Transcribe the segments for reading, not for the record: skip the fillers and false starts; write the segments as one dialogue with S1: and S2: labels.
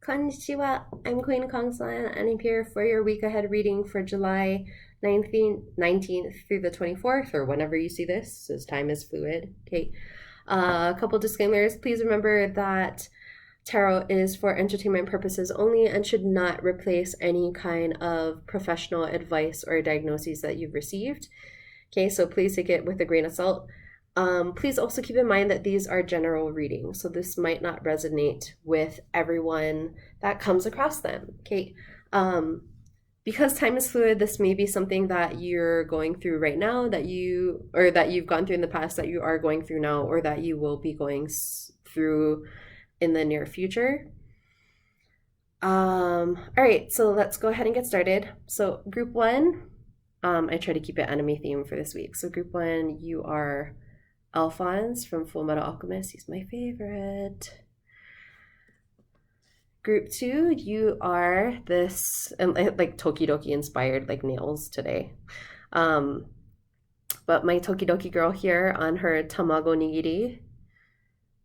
S1: Konnichiwa, I'm Queen Kongsan, and I'm here for your week ahead reading for July 19th through the 24th, or whenever you see this, as time is fluid. Okay. A couple disclaimers. Please remember that tarot is for entertainment purposes only and should not replace any kind of professional advice or diagnoses that you've received. Okay, so please take it with a grain of salt. Please also keep in mind that these are general readings, so this might not resonate with everyone that comes across them. Okay, because time is fluid, this may be something that you're going through right now, that you've gone through in the past, that you are going through now, or that you will be going through in the near future. All right, so let's go ahead and get started. So group one, I try to keep it anime theme for this week. So group one, you are Alphonse from Full Metal Alchemist. He's my favorite. Group two, you are this, and like Tokidoki inspired like nails today. But my Tokidoki girl here on her tamago nigiri,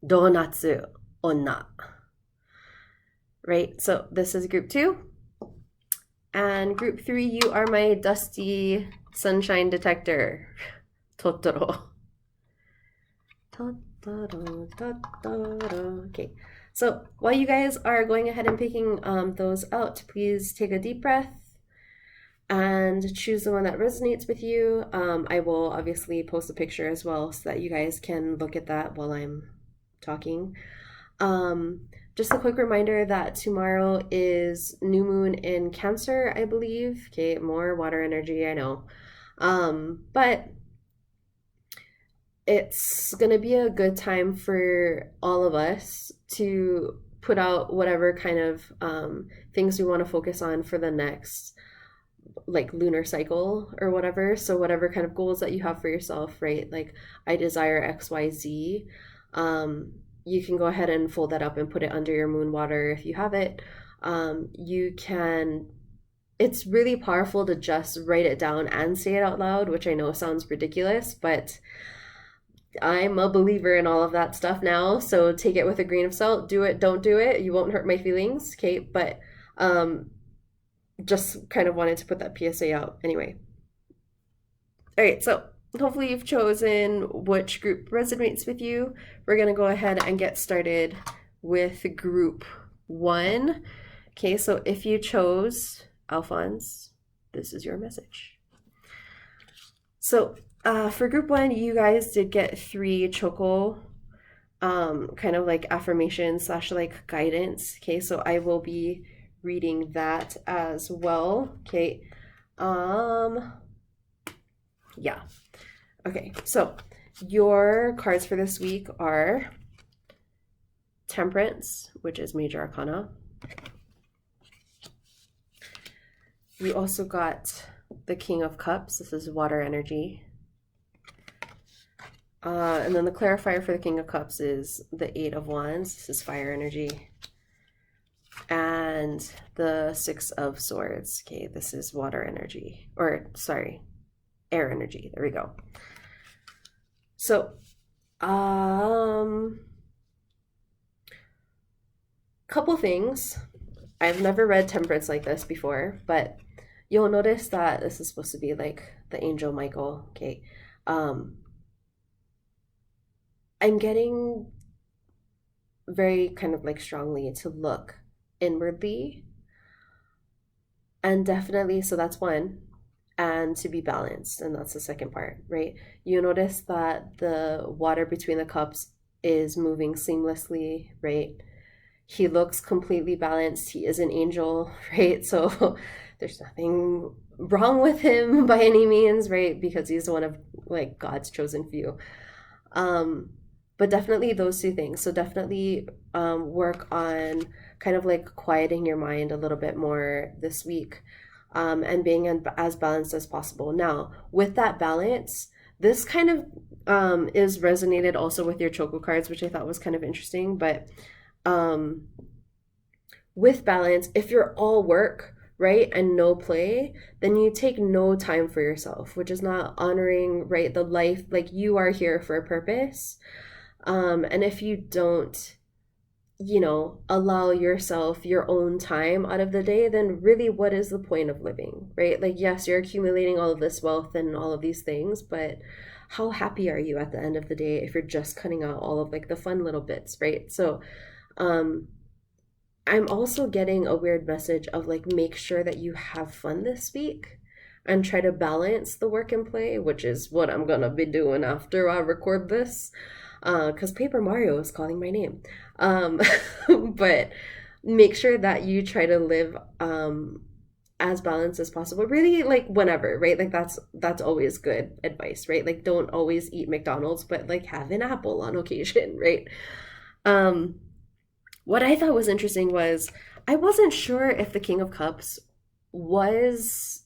S1: donatsu onna. Right, so this is group two. And group three, you are my dusty sunshine detector, Totoro. Okay, so while you guys are going ahead and picking those out, please take a deep breath and choose the one that resonates with you. I will obviously post a picture as well so that you guys can look at that while I'm talking. Just a quick reminder that tomorrow is new moon in Cancer, I believe. Okay, more water energy, I know. But it's going to be a good time for all of us to put out whatever kind of things we want to focus on for the next like lunar cycle or whatever. So whatever kind of goals that you have for yourself, right? Like I desire XYZ. You can go ahead and fold that up and put it under your moon water if you have it. You can, it's really powerful to just write it down and say it out loud, which I know sounds ridiculous, but I'm a believer in all of that stuff now. So take it with a grain of salt. Do it, don't do it. You won't hurt my feelings, okay? But just kind of wanted to put that PSA out anyway. All right, so hopefully you've chosen which group resonates with you. We're going to go ahead and get started with group one. Okay, so if you chose Alphonse, this is your message. So for group one, you guys did get 3 choco kind of like affirmations / like guidance. Okay, so I will be reading that as well. Okay, yeah. Okay, so your cards for this week are Temperance, which is Major Arcana. We also got the King of Cups. This is water energy. And then the clarifier for the King of Cups is the 8 of Wands. This is fire energy. And the 6 of Swords. Okay, this is water energy. Or, sorry, air energy. There we go. So, couple things. I've never read Temperance like this before, but you'll notice that this is supposed to be like the angel Michael. Okay. I'm getting very kind of like strongly to look inwardly, and definitely, so that's one, and to be balanced, and that's the second part, right? You notice that the water between the cups is moving seamlessly, right? He looks completely balanced. He is an angel, right? So there's nothing wrong with him by any means, right? Because he's one of like God's chosen few. But definitely those 2 things. So definitely work on kind of like quieting your mind a little bit more this week, and being as balanced as possible. Now, with that balance, this kind of is resonated also with your Choco cards, which I thought was kind of interesting. But with balance, if you're all work, right, and no play, then you take no time for yourself, which is not honoring, right, the life. Like you are here for a purpose. And if you don't allow yourself your own time out of the day, then really what is the point of living, right? Like, yes, you're accumulating all of this wealth and all of these things, but how happy are you at the end of the day if you're just cutting out all of like the fun little bits, right? So, um, I'm also getting a weird message of like, make sure that you have fun this week and try to balance the work and play, which is what I'm gonna be doing after I record this. Because Paper Mario is calling my name. Um, but make sure that you try to live as balanced as possible. Really, like whenever, right? Like that's always good advice, right? Like don't always eat McDonald's, but like have an apple on occasion, right? Um, what I thought was interesting was I wasn't sure if the King of Cups was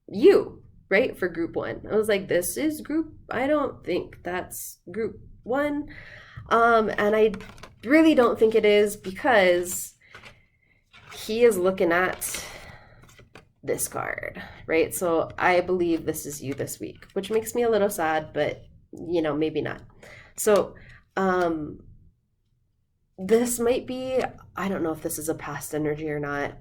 S1: you, right? For group one. I was like, this is group, I don't think that's group one. And I really don't think it is because he is looking at this card, right? So I believe this is you this week, which makes me a little sad, but maybe not. So, this might be, I don't know if this is a past energy or not.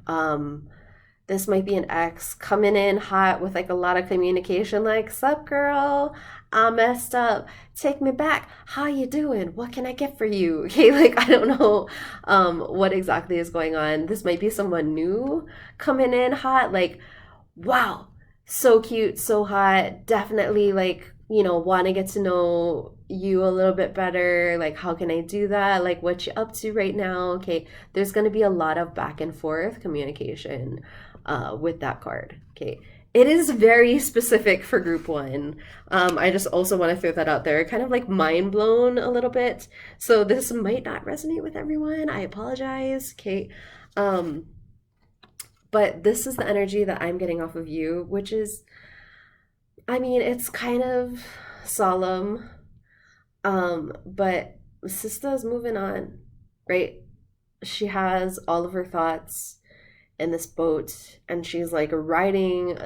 S1: This might be an ex coming in hot with like a lot of communication, like, sup girl, I messed up. Take me back. How you doing? What can I get for you? Okay, like I don't know what exactly is going on. This might be someone new coming in hot, like, wow, so cute, so hot. Definitely like, want to get to know you a little bit better. Like, how can I do that? Like, what you up to right now? Okay, there's going to be a lot of back and forth communication with that card. Okay, it is very specific for group one. I just also want to throw that out there. Kind of like mind blown a little bit. So this might not resonate with everyone. I apologize. Okay. But this is the energy that I'm getting off of you, which is, I mean, it's kind of solemn, but Sista's moving on, right? She has all of her thoughts in this boat, and she's like riding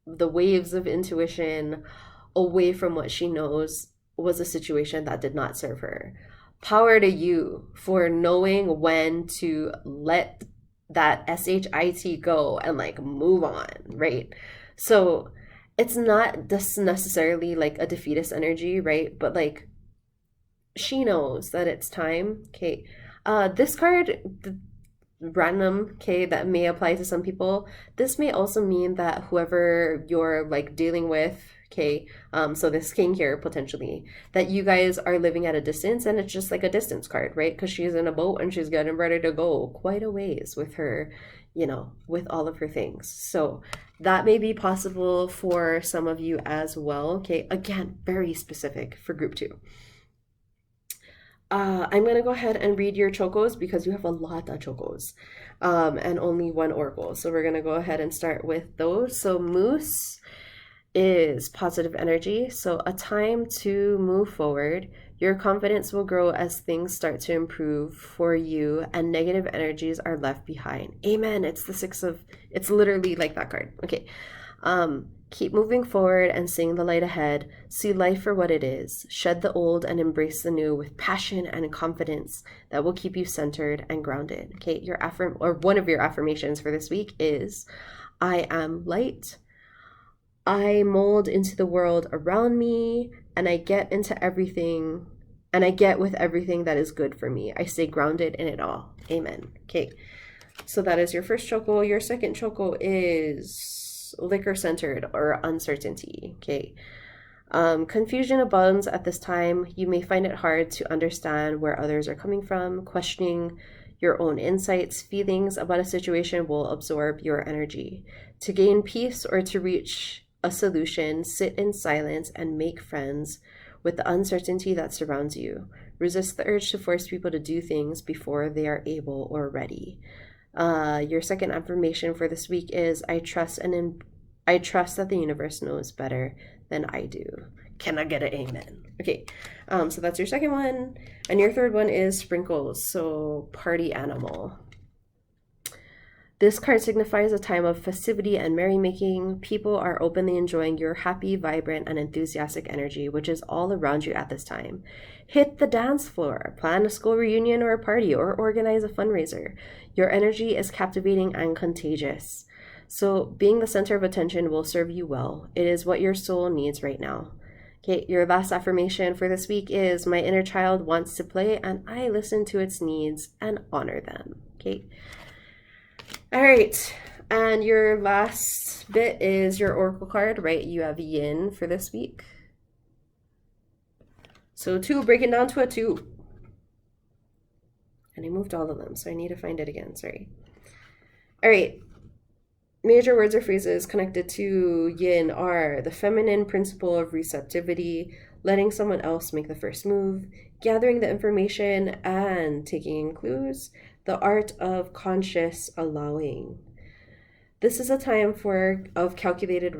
S1: the waves of intuition away from what she knows was a situation that did not serve her. Power to you for knowing when to let that shit go and like move on, right? So it's not just necessarily like a defeatist energy, right? But like she knows that it's time. Okay. This card, random, okay, that may apply to some people. This may also mean that whoever you're like dealing with, okay, so this king here potentially, that you guys are living at a distance and it's just like a distance card, right? Because she's in a boat and she's getting ready to go quite a ways with her, with all of her things. So that may be possible for some of you as well. Okay, again, very specific for group two. I'm gonna go ahead and read your chocos because you have a lot of chocos, and only one oracle. So we're gonna go ahead and start with those. So Moose is positive energy. So a time to move forward. Your confidence will grow as things start to improve for you, and negative energies are left behind. Amen. It's literally like that card. Okay. Keep moving forward and seeing the light ahead. See life for what it is. Shed the old and embrace the new with passion and confidence that will keep you centered and grounded. Okay, one of your affirmations for this week is, I am light. I mold into the world around me, and I get into everything, and I get with everything that is good for me. I stay grounded in it all. Amen. Okay, so that is your first choco. Your second choco is liquor centered or uncertainty. Okay. Confusion abounds at this time. You may find it hard to understand where others are coming from. Questioning your own insights, feelings about a situation will absorb your energy. To gain peace or to reach a solution, sit in silence and make friends with the uncertainty that surrounds you. Resist the urge to force people to do things before they are able or ready. Your second affirmation for this week is, I trust that the universe knows better than I do. Can I get an amen? Okay, so that's your second one. And your third one is sprinkles, so party animal. This card signifies a time of festivity and merrymaking. People are openly enjoying your happy, vibrant, and enthusiastic energy, which is all around you at this time. Hit the dance floor, plan a school reunion or a party, or organize a fundraiser. Your energy is captivating and contagious. So, being the center of attention will serve you well. It is what your soul needs right now. Okay, your last affirmation for this week is my inner child wants to play, and I listen to its needs and honor them. Okay. All right, and your last bit is your oracle card, right? You have yin for this week. So 2, breaking down to a 2. And I moved all of them, so I need to find it again, sorry. All right, major words or phrases connected to yin are the feminine principle of receptivity, letting someone else make the first move, gathering the information and taking in clues, the art of conscious allowing. This is a time of calculated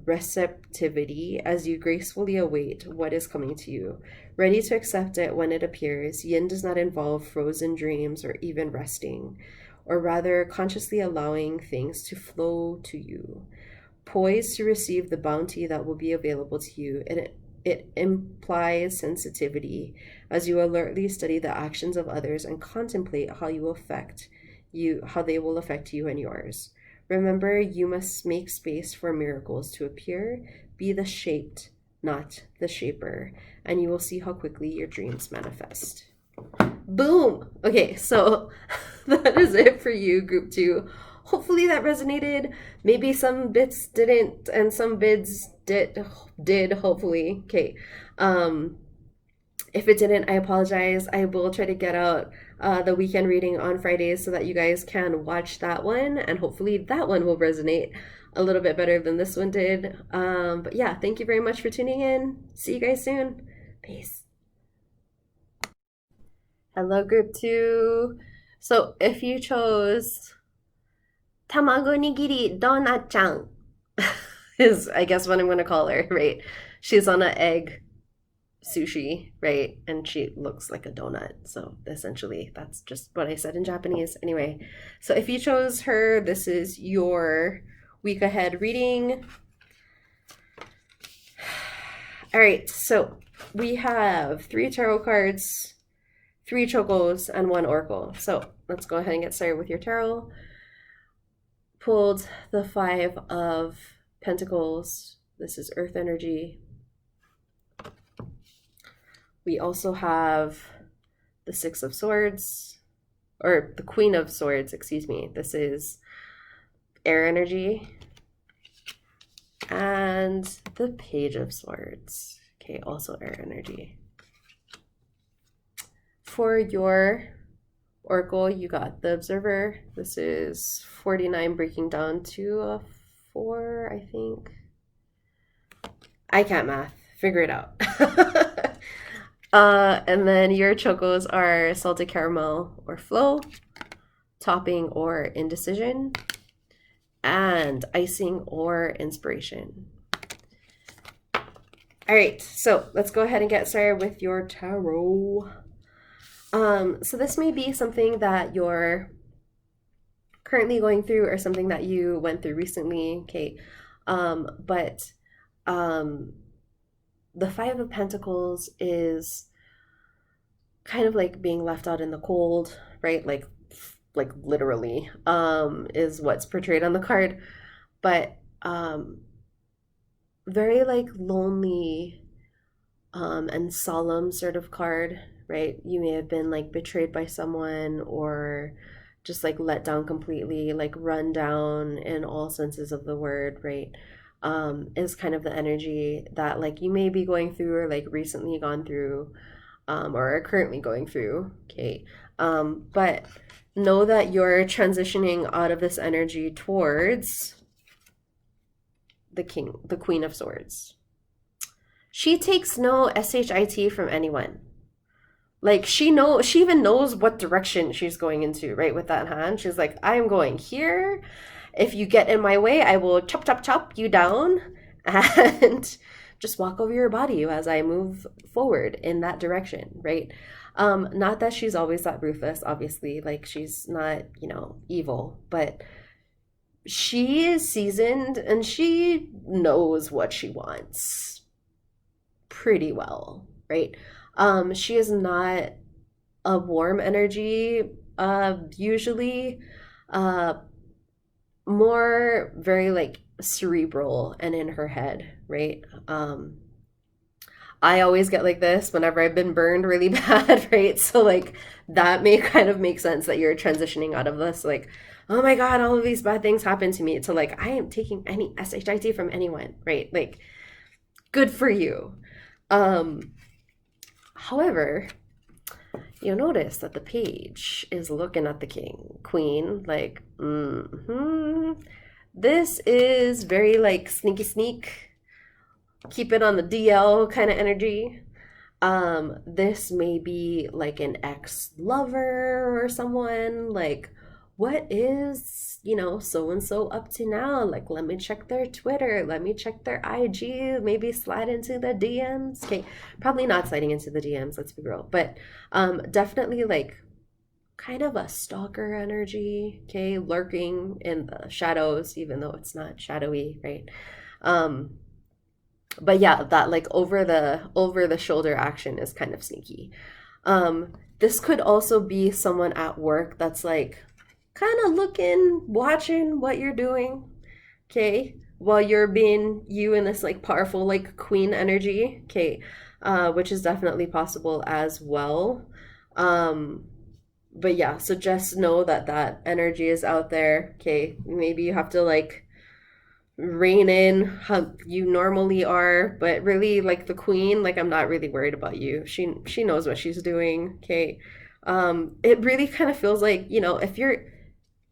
S1: receptivity as you gracefully await what is coming to you, ready to accept it when it appears. Yin does not involve frozen dreams or even resting, or rather consciously allowing things to flow to you, poised to receive the bounty that will be available to you. And it implies sensitivity as you alertly study the actions of others and contemplate how they will affect you and yours. Remember, you must make space for miracles to appear. Be the shaped, not the shaper, and you will see how quickly your dreams manifest. Boom! Okay, so that is it for you, Group 2. Hopefully that resonated. Maybe some bits didn't, and some bids did hopefully. Okay. If it didn't, I apologize. I will try to get out the weekend reading on Fridays so that you guys can watch that one, and hopefully that one will resonate a little bit better than this one did. But yeah, thank you very much for tuning in. See you guys soon. Peace. Hello, Group 2. So if you chose Tamago Nigiri Donut-chan is, I guess, what I'm going to call her, right? She's on an egg sushi, right? And she looks like a donut. So essentially, that's just what I said in Japanese. Anyway, so if you chose her, this is your week ahead reading. All right, so we have 3 tarot cards, 3 chokos, and 1 oracle. So let's go ahead and get started with your tarot. Pulled the 5 of Pentacles. This is Earth energy. We also have the 6 of Swords, or the Queen of Swords, excuse me. This is air energy. And the Page of Swords. Okay, also air energy. For your oracle, you got the Observer. This is 49 breaking down to a 4, I think. I can't math. Figure it out. And then your chokos are Salted Caramel or Flow, Topping or Indecision, and Icing or Inspiration. All right, so let's go ahead and get started with your tarot. So this may be something that you're currently going through or something that you went through recently, okay? But the 5 of Pentacles is kind of like being left out in the cold, right? Like literally, is what's portrayed on the card. But very like lonely and solemn sort of card, right? You may have been like betrayed by someone or just like let down completely, like run down in all senses of the word, right? Is kind of the energy that like you may be going through or like recently gone through, or are currently going through, okay? But know that you're transitioning out of this energy towards the Queen of Swords. She takes no shit from anyone. Like she even knows what direction she's going into, right? With that hand, she's like, I'm going here. If you get in my way, I will chop you down. And just walk over your body as I move forward in that direction, right? Not that she's always that ruthless, obviously, like she's not, evil, but she is seasoned and she knows what she wants pretty well, right? She is not a warm energy, usually, uh, more very like cerebral and in her head, right? I always get like this whenever I've been burned really bad, right? So like that may kind of make sense that you're transitioning out of this, like, oh my God, all of these bad things happen to me, to like, I am taking any SHIT from anyone, right? Like, good for you. Um, However, you'll notice that the page is looking at the queen, like, this is very like sneaky sneak, keep it on the DL kind of energy. This may be like an ex-lover or someone, like, what is, so and so up to now? Like, let me check their Twitter, let me check their IG, maybe slide into the DMs. Okay, probably not sliding into the DMs, let's be real, but definitely like kind of a stalker energy, okay, lurking in the shadows, even though it's not shadowy, right? Um, but yeah, that like over the shoulder action is kind of sneaky. This could also be someone at work that's like kind of looking, watching what you're doing, okay, while you're being you in this like powerful like queen energy, okay, which is definitely possible as well. um but yeah, so just know that that energy is out there, okay. Maybe you have to like rein in how you normally are, but really like the queen, like, I'm not really worried about you. She knows what she's doing, okay. It really kind of feels like, if you're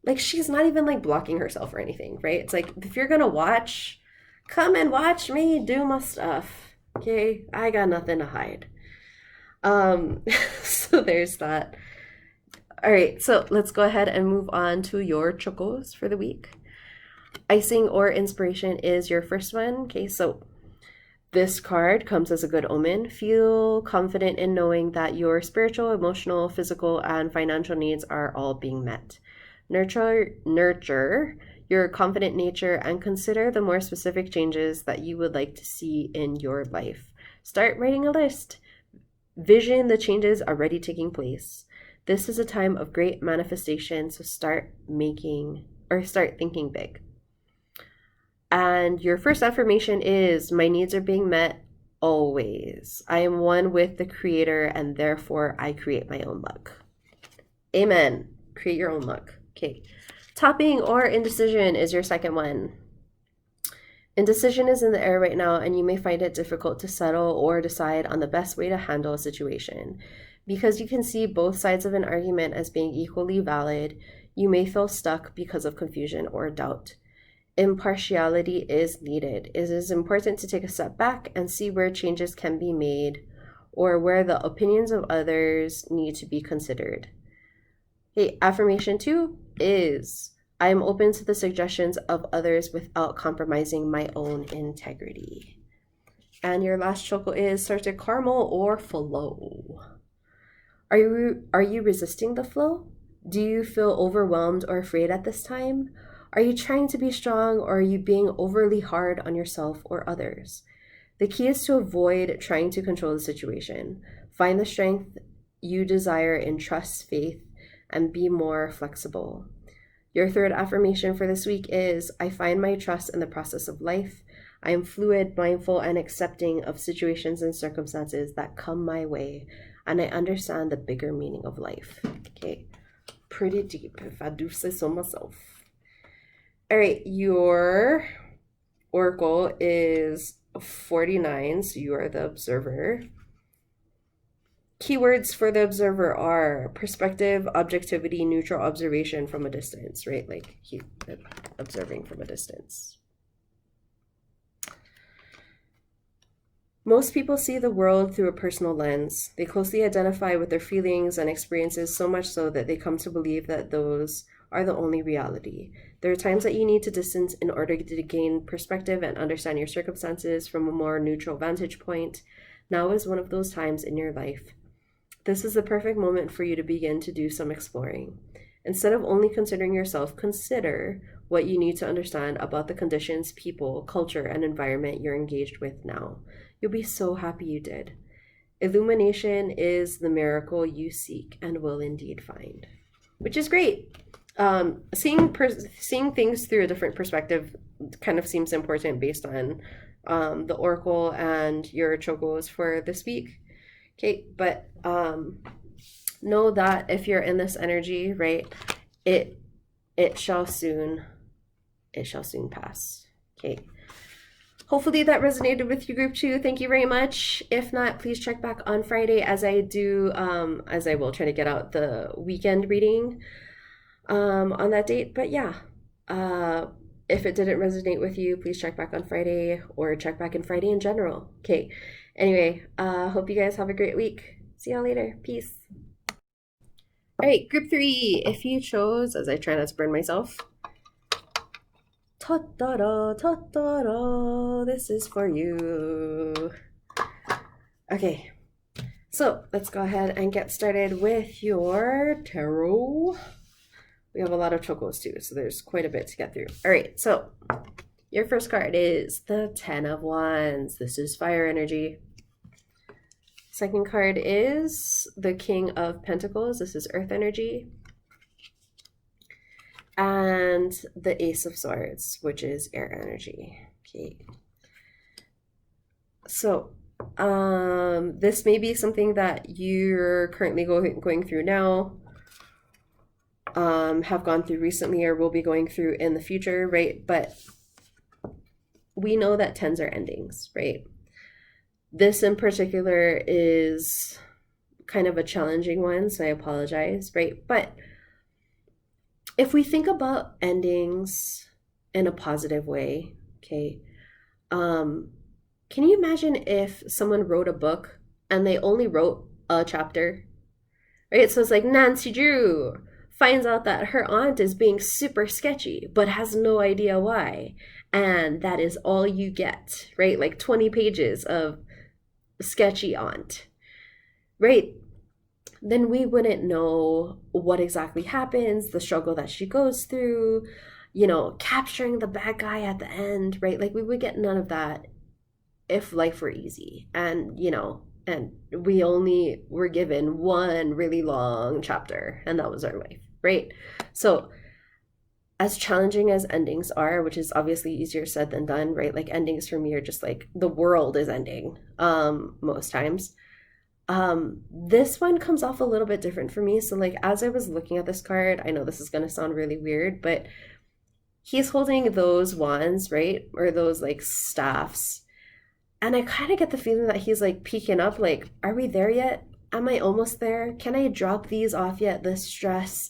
S1: like, she's not even like blocking herself or anything, right? It's like, if you're gonna watch, come and watch me do my stuff, okay. I got nothing to hide. um so there's that. All right, so let's go ahead and move on to your chocos for the week. Icing or inspiration is your first one. Okay, so this card comes as a good omen. Feel confident in knowing that your spiritual, emotional, physical, and financial needs are all being met. Nurture your confident nature and consider the more specific changes that you would like to see in your life. Start writing a list. Vision the changes already taking place. This is a time of great manifestation, so start thinking big. And your first affirmation is, my needs are being met always. I am one with the Creator, and therefore I create my own luck. Amen. Create your own luck. Okay. Topping or indecision is your second one. Indecision is in the air right now, and you may find it difficult to settle or decide on the best way to handle a situation. Because you can see both sides of an argument as being equally valid, you may feel stuck because of confusion or doubt. Impartiality is needed. It is important to take a step back and see where changes can be made or where the opinions of others need to be considered. Okay, affirmation 2 is, I am open to the suggestions of others without compromising my own integrity. And your last choco is salted caramel or flow. Are you resisting the flow? Do you feel overwhelmed or afraid at this time? Are you trying to be strong, or are you being overly hard on yourself or others? The key is to avoid trying to control the situation. Find the strength you desire in trust, faith, and be more flexible. Your third affirmation for this week is, I find my trust in the process of life. I am fluid, mindful, and accepting of situations and circumstances that come my way, and I understand the bigger meaning of life. Okay, pretty deep, if I do say so myself. All right, your oracle is 49, so you are the observer. Keywords for the observer are perspective, objectivity, neutral observation from a distance, right? Like observing from a distance. Most people see the world through a personal lens. They closely identify with their feelings and experiences, so much so that they come to believe that those are the only reality. There are times that you need to distance in order to gain perspective and understand your circumstances from a more neutral vantage point. Now is one of those times in your life. This is the perfect moment for you to begin to do some exploring. Instead of only considering yourself, consider what you need to understand about the conditions, people, culture, and environment you're engaged with now. You'll be so happy you did. Illumination is the miracle you seek and will indeed find, which is great. Seeing things through a different perspective kind of seems important based on the oracle and your chokos for this week. Okay, but know that if you're in this energy, right, it shall soon pass. Okay. Hopefully that resonated with you, group 2. Thank you very much. If not, please check back on Friday as I will try to get out the weekend reading on that date. But yeah, if it didn't resonate with you, please check back on Friday or check back on Friday in general. Okay. Anyway, hope you guys have a great week. See y'all later. Peace. All right, group 3. If you chose, as I try not to burn myself, ta-da-da, ta-da-da, this is for you. Okay, so let's go ahead and get started with your tarot. We have a lot of chokos too, so there's quite a bit to get through. All right, so your first card is the 10 of Wands. This is fire energy. Second card is the King of Pentacles. This is earth energy. And the Ace of Swords, which is air energy. Okay. So, this may be something that you're currently going through now, have gone through recently, or will be going through in the future, right? But we know that 10s are endings, right? This in particular is kind of a challenging one, so I apologize, right? But if we think about endings in a positive way, okay, can you imagine if someone wrote a book and they only wrote a chapter, right? So it's like Nancy Drew finds out that her aunt is being super sketchy, but has no idea why. And that is all you get, right? Like 20 pages of sketchy aunt, right? Then we wouldn't know what exactly happens, the struggle that she goes through, capturing the bad guy at the end, right? Like we would get none of that if life were easy. And, and we only were given one really long chapter, and that was our life, right? So as challenging as endings are, which is obviously easier said than done, right? Like endings for me are just like the world is ending most times. This one comes off a little bit different for me. So like as I was looking at this card, I know this is going to sound really weird, but he's holding those wands, right? Or those like staffs. And I kind of get the feeling that he's like peeking up, like, are we there yet? Am I almost there? Can I drop these off yet? The stress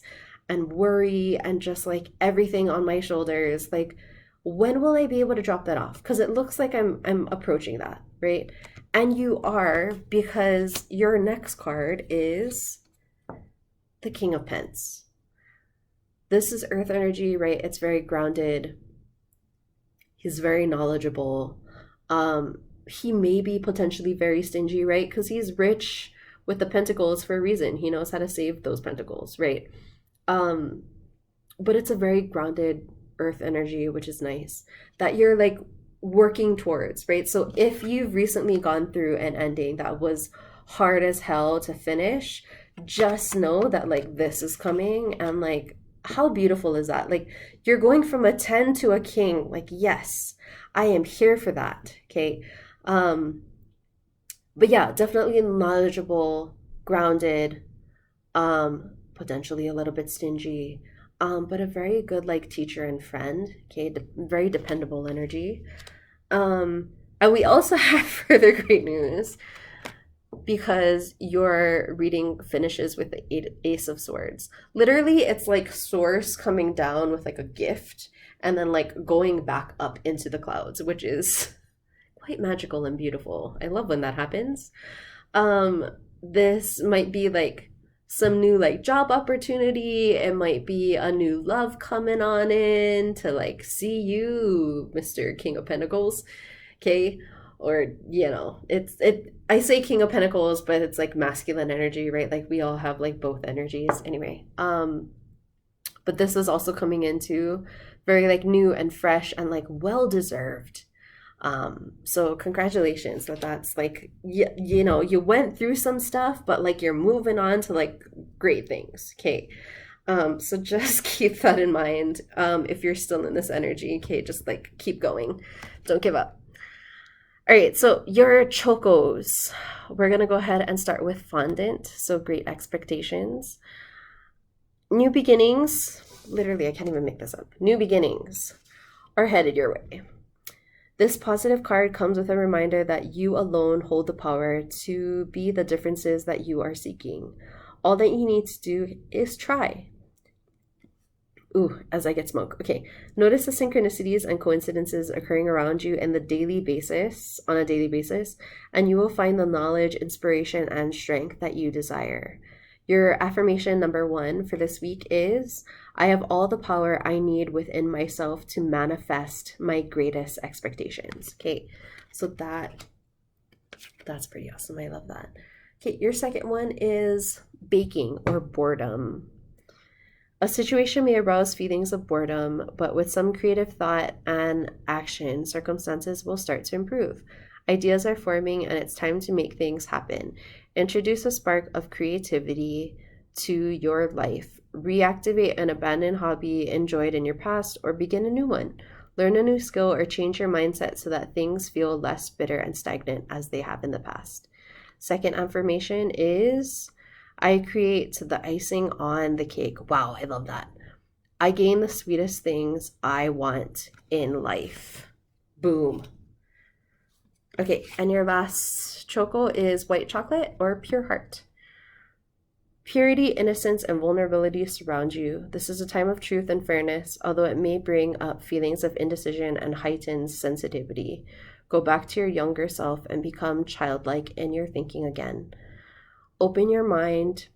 S1: and worry and just like everything on my shoulders, like when will I be able to drop that off? Because it looks like I'm approaching that, right? And you are, because your next card is the King of Pence. This is earth energy, right? It's very grounded. He's very knowledgeable. He may be potentially very stingy, right? Because he's rich with the pentacles for a reason. He knows how to save those pentacles, right? But it's a very grounded earth energy, which is nice, that you're like working towards, right? So if you've recently gone through an ending that was hard as hell to finish, just know that like this is coming, and like how beautiful is that? Like you're going from a 10 to a king. Like, yes, I am here for that. Okay. But yeah, definitely knowledgeable, grounded, potentially a little bit stingy, but a very good like teacher and friend. Okay, very dependable energy. And we also have further great news, because your reading finishes with the Ace of Swords. Literally, it's like Source coming down with like a gift and then like going back up into the clouds, which is quite magical and beautiful. I love when that happens. This might be like some new like job opportunity. It might be a new love coming on in to like see you, Mr. King of Pentacles. Okay. Or, I say King of Pentacles, but it's like masculine energy, right? Like we all have like both energies anyway. But this is also coming into very like new and fresh and like well deserved. So congratulations that's like you went through some stuff, but like you're moving on to like great things. Okay. So just keep that in mind. If you're still in this energy, okay, just like keep going. Don't give up. All right, so your chocos. We're gonna go ahead and start with fondant. So great expectations. New beginnings. Literally, I can't even make this up. New beginnings are headed your way. This positive card comes with a reminder that you alone hold the power to be the differences that you are seeking. All that you need to do is try. Ooh, as I get smoke. Okay. Notice the synchronicities and coincidences occurring around you on a daily basis, and you will find the knowledge, inspiration, and strength that you desire. Your affirmation number 1 for this week is, I have all the power I need within myself to manifest my greatest expectations. Okay, so that's pretty awesome. I love that. Okay, your second one is baking or boredom. A situation may arouse feelings of boredom, but with some creative thought and action, circumstances will start to improve. Ideas are forming, and it's time to make things happen. Introduce a spark of creativity to your life. Reactivate an abandoned hobby enjoyed in your past, or begin a new one. Learn a new skill or change your mindset so that things feel less bitter and stagnant as they have in the past. Second affirmation is, I create the icing on the cake. Wow, I love that. I gain the sweetest things I want in life. Boom. Okay, and your last choco is white chocolate or pure heart. Purity, innocence, and vulnerability surround you. This is a time of truth and fairness, although it may bring up feelings of indecision and heightened sensitivity. Go back to your younger self and become childlike in your thinking again. Open your mind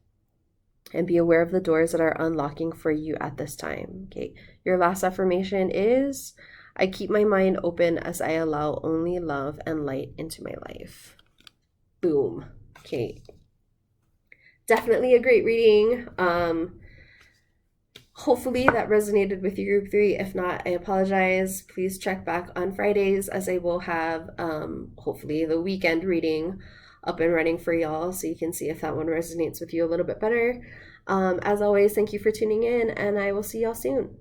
S1: and be aware of the doors that are unlocking for you at this time. Okay, your last affirmation is, I keep my mind open as I allow only love and light into my life. Boom. Okay. Definitely a great reading. Hopefully that resonated with your group 3. If not, I apologize. Please check back on Fridays, as I will have hopefully the weekend reading up and running for y'all, so you can see if that one resonates with you a little bit better. As always, thank you for tuning in, and I will see y'all soon.